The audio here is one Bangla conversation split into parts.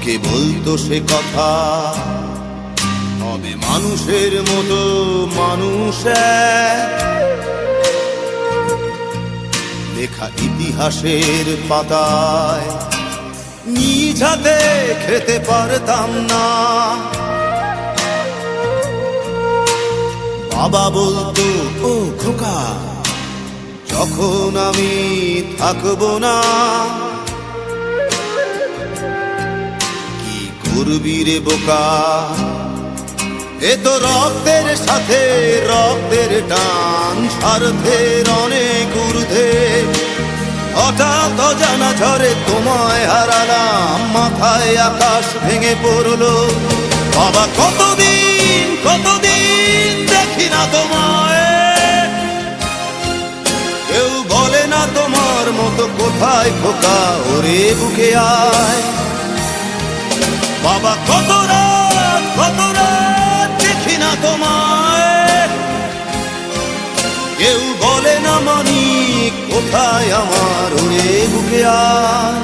মাকে বলতো সে কথা, তবে মানুষের মতো মানুষ লেখা ইতিহাসের পাতায় নিজ হাতে খেতে পারতাম না। বাবা বলতো, ও খোকা, যখন আমি থাকবো না, কি করবি রে বোকা, এ তো রক্তের সাথে রক্তের টান, স্বার্থের অনেক ঊর্ধ্বে। হঠাৎ অজানা ঝড়ে তোমায় হারালাম, মাথায় আকাশ ভেঙে পড়লো। বাবা কতদিন কতদিন দেখি না তোমায়, কেউ বলে না তোমার মতো কোথায় খোকা, ওরে বুকে আয়। বাবা কত রাত দেখি না তোমায়, কেউ বলে না মানি কোথায় আমার, ওরে বুকে আয়।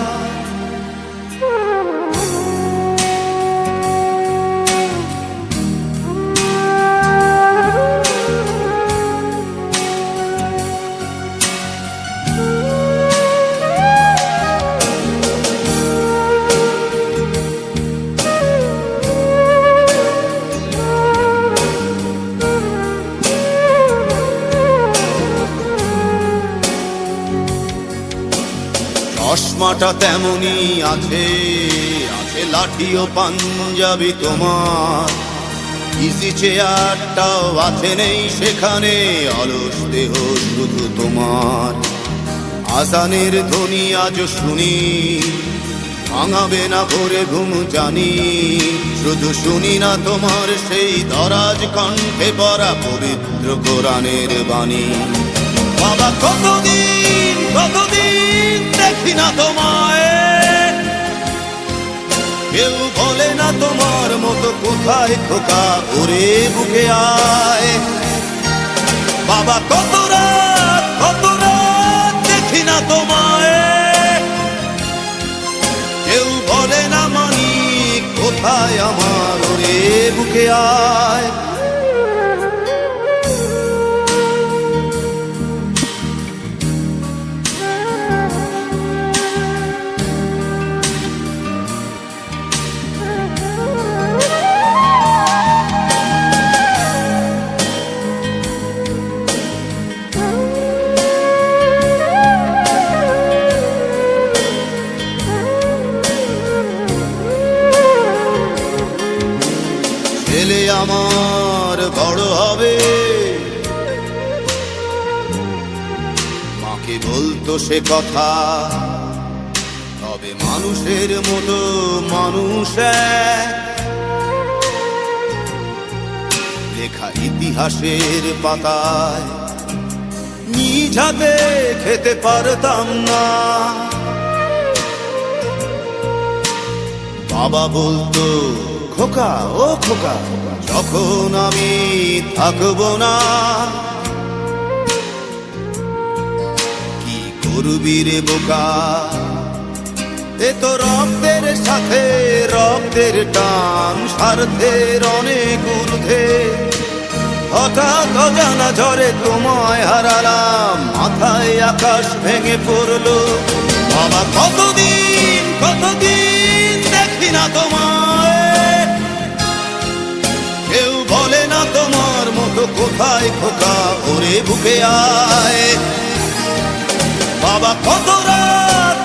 চশমাটা তেমনি আছে, আছে লাঠি ও পাঞ্জাবি তোমার, ইজি চেয়ারটাও আছে নেই সেখানে, অলস দেহ শুধু তোমার। আজানের ধ্বনি আজ শুনি, ভাঙাবে না ভোরে ঘুম জানি, শুধু শুনি না তোমার সেই দরাজ কণ্ঠে পড়া পবিত্র কোরআনের বাণী। বাবা কতদিন কতদিন দেখি না তোমায়, কেউ বলে না তোমার মতো কোথায় খোকা, ওরে বুকে আয়। বাবা কত রাত দেখি না তোমায়, কেউ বলে না মানি কোথায় আমার, ওরে বুকে আয়। ছেলে আমার বড় হবে, মাকে বলতো সে কথা, তবে মানুষের মতো মানুষ লেখা ইতিহাসের পাতায় নিজ হাতে খেতে পারতাম না। বাবা বলতো, খোকা ও খোকা, যখন আমি থাকবো না, কি করবি রে বোকা, এ তো রক্তের সাথে রক্তের টান, স্বার্থের অনেক ঊর্ধ্বে। হঠাৎ অজানা ঝড়ে তোমায় হারালাম, মাথায় আকাশ ভেঙে পড়লো। বাবা কতদিন কতদিন দেখি না তোমায়, কেউ বলে না তোমার মতো কোথায় খোকা, ওরে বুকে আয়। বাবা কত রাত